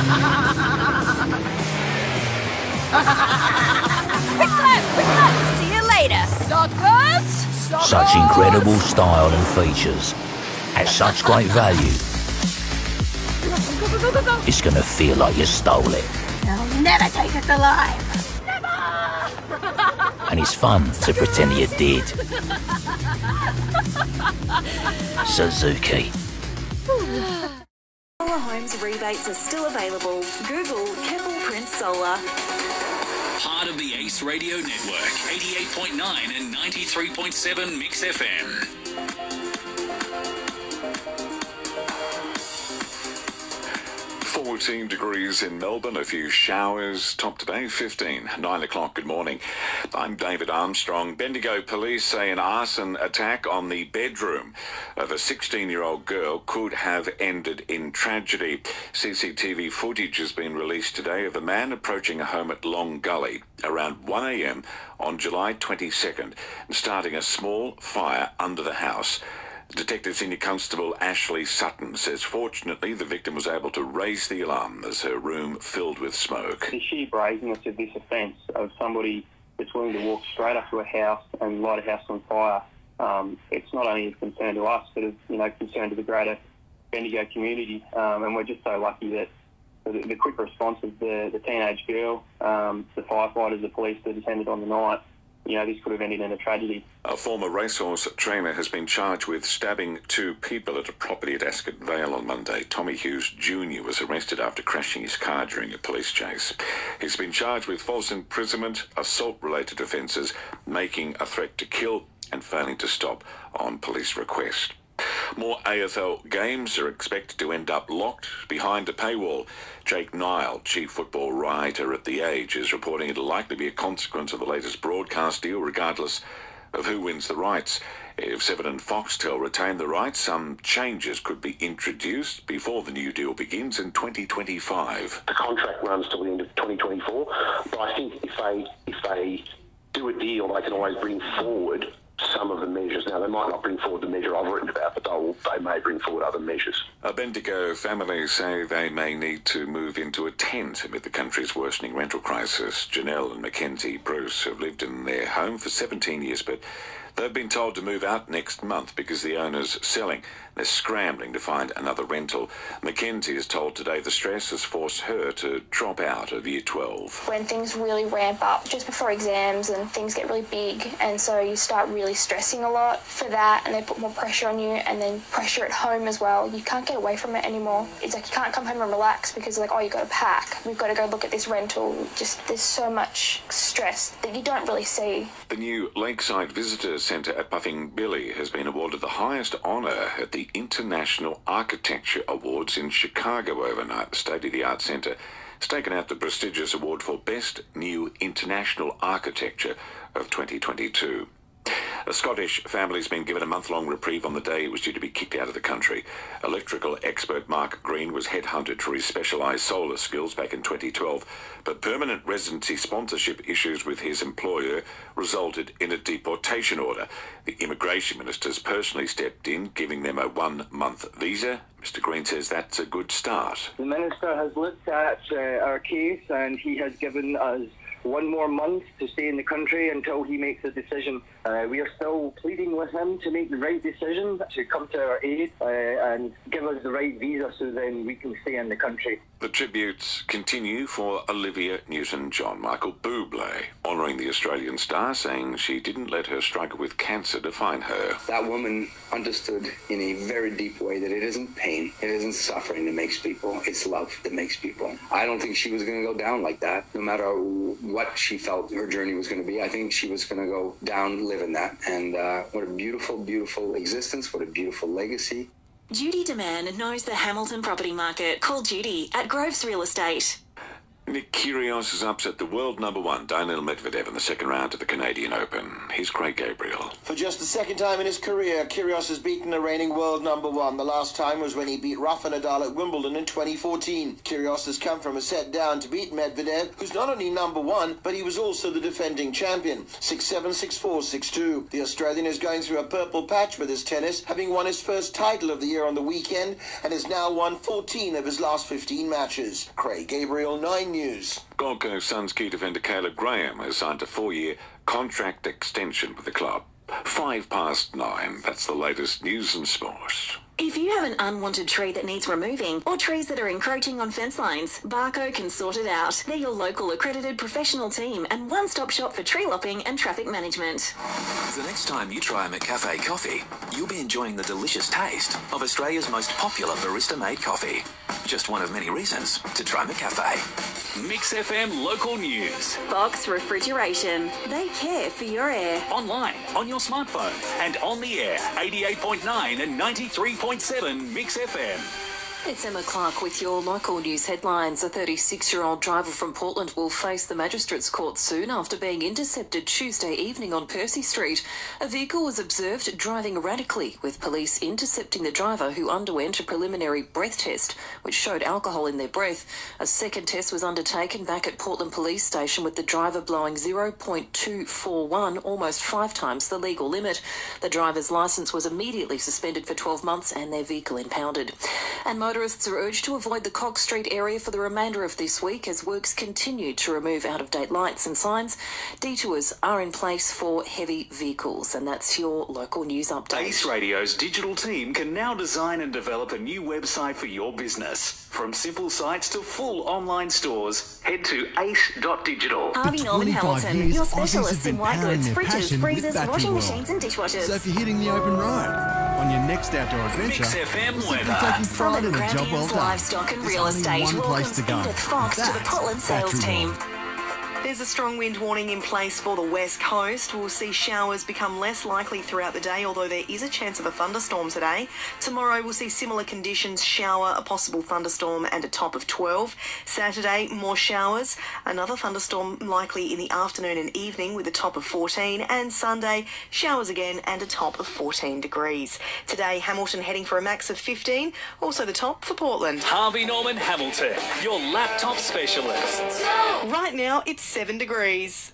See you later, suckers! Such incredible style and features at such great value. It's gonna feel like you stole it. They'll never take us alive. And it's fun to pretend you did. Suzuki. Solar Homes rebates are still available. Google Keppel Prince Solar. Part of the Ace Radio Network, 88.9 and 93.7 Mix FM. 14 degrees in Melbourne, a few showers, top today 15, 9 o'clock, good morning. I'm David Armstrong. Bendigo police say an arson attack on the bedroom of a 16-year-old girl could have ended in tragedy. CCTV footage has been released today of a man approaching a home at Long Gully around 1 a.m. on July 22nd and starting a small fire under the house. Detective Senior Constable Ashley Sutton says fortunately the victim was able to raise the alarm as her room filled with smoke. The sheer brazenness of this offence of somebody that's willing to walk straight up to a house and light a house on fire, it's not only of concern to us but of concern to the greater Bendigo community, and we're just so lucky that the quick response of the teenage girl, the firefighters, the police that attended on the night, this could have ended in a tragedy. A former racehorse trainer has been charged with stabbing two people at a property at Ascot Vale on Monday. Tommy Hughes Jr. was arrested after crashing his car during a police chase. He's been charged with false imprisonment, assault-related offences, making a threat to kill and failing to stop on police request. More AFL games are expected to end up locked behind a paywall. Jake Nile, chief football writer at The Age, is reporting it'll likely be a consequence of the latest broadcast deal, regardless of who wins the rights. If Seven and Foxtel retain the rights, some changes could be introduced before the new deal begins in 2025. The contract runs till the end of 2024, but I think if they do a deal, they can always bring forward some of the measures. Now, they might not bring forward the measure I've written about, but they may bring forward other measures. Bendigo families say they may need to move into a tent amid the country's worsening rental crisis. Janelle and Mackenzie Bruce have lived in their home for 17 years, but they've been told to move out next month because the owner's selling. They're scrambling to find another rental. Mackenzie is told today the stress has forced her to drop out of Year 12. When things really ramp up just before exams and things get really big, and so you start really stressing a lot for that, and they put more pressure on you, and then pressure at home as well. You can't get away from it anymore. It's like you can't come home and relax because they're like, oh, you got to pack. We've got to go look at this rental. Just there's so much stress that you don't really see. The new Lakeside Visitors Centre at Puffing Billy has been awarded the highest honour at the International Architecture Awards in Chicago overnight. The state-of-the-art centre has taken out the prestigious award for Best New International Architecture of 2022. A Scottish family's been given a month-long reprieve on the day it was due to be kicked out of the country. Electrical expert Mark Green was headhunted for his specialised solar skills back in 2012, but permanent residency sponsorship issues with his employer resulted in a deportation order. The immigration minister's personally stepped in, giving them a 1-month visa. Mr. Green says that's a good start. The minister has looked at our case and he has given us 1 more month to stay in the country until he makes a decision. We are still pleading with him to make the right decision, to come to our aid and give us the right visa so then we can stay in the country. The tributes continue for Olivia Newton-John. Michael Bublé honouring the Australian star, saying she didn't let her struggle with cancer define her. That woman understood in a very deep way that it isn't pain, it isn't suffering that makes people, it's love that makes people. I don't think she was going to go down like that, no matter what she felt her journey was going to be. I think she was going to go down living that. And what a beautiful, beautiful existence, what a beautiful legacy. Judy Deman knows the Hamilton property market. Call Judy at Groves Real Estate. Nick Kyrgios has upset the world number one, Daniil Medvedev, in the second round of the Canadian Open. Here's Craig Gabriel. For just the second time in his career, Kyrgios has beaten the reigning world number one. The last time was when he beat Rafa Nadal at Wimbledon in 2014. Kyrgios has come from a set down to beat Medvedev, who's not only number one, but he was also the defending champion. 6-7, 6-4, 6-2. The Australian is going through a purple patch with his tennis, having won his first title of the year on the weekend, and has now won 14 of his last 15 matches. Craig Gabriel, 9 News. Gold Coast Suns key defender Caleb Graham has signed a 4-year contract extension with the club. 9:05. That's the latest news and sport. If you have an unwanted tree that needs removing or trees that are encroaching on fence lines, Barco can sort it out. They're your local accredited professional team and one-stop shop for tree lopping and traffic management. The next time you try a McCafe coffee, you'll be enjoying the delicious taste of Australia's most popular barista-made coffee. Just one of many reasons to try McCafe. Mix FM local news. Fox Refrigeration. They care for your air. Online, on your smartphone, and on the air. 88.9 and 93.7 Mix FM. It's Emma Clarke with your local news headlines. A 36-year-old driver from Portland will face the Magistrates Court soon after being intercepted Tuesday evening on Percy Street. A vehicle was observed driving erratically, with police intercepting the driver, who underwent a preliminary breath test, which showed alcohol in their breath. A second test was undertaken back at Portland Police Station, with the driver blowing 0.241, almost 5 times the legal limit. The driver's licence was immediately suspended for 12 months and their vehicle impounded. And motorists are urged to avoid the Cox Street area for the remainder of this week as works continue to remove out-of-date lights and signs. Detours are in place for heavy vehicles, and that's your local news update. Ace Radio's digital team can now design and develop a new website for your business. From simple sites to full online stores, head to ace.digital. Harvey Norman Hamilton, your specialists in white goods, fridges, freezers, washing machines and dishwashers. So if you're hitting the open road on your next outdoor adventure, Mix FM weather. taking pride in a job well done. Livestock and real estate welcomes Edith Fox to the Portland sales team. There's a strong wind warning in place for the west coast. We'll see showers become less likely throughout the day, although there is a chance of a thunderstorm today. Tomorrow we'll see similar conditions, shower, a possible thunderstorm and a top of 12. Saturday, more showers, another thunderstorm likely in the afternoon and evening with a top of 14. And Sunday, showers again and a top of 14 degrees. Today, Hamilton heading for a max of 15, also the top for Portland. Harvey Norman Hamilton, your laptop specialists. Right now, it's 7 degrees.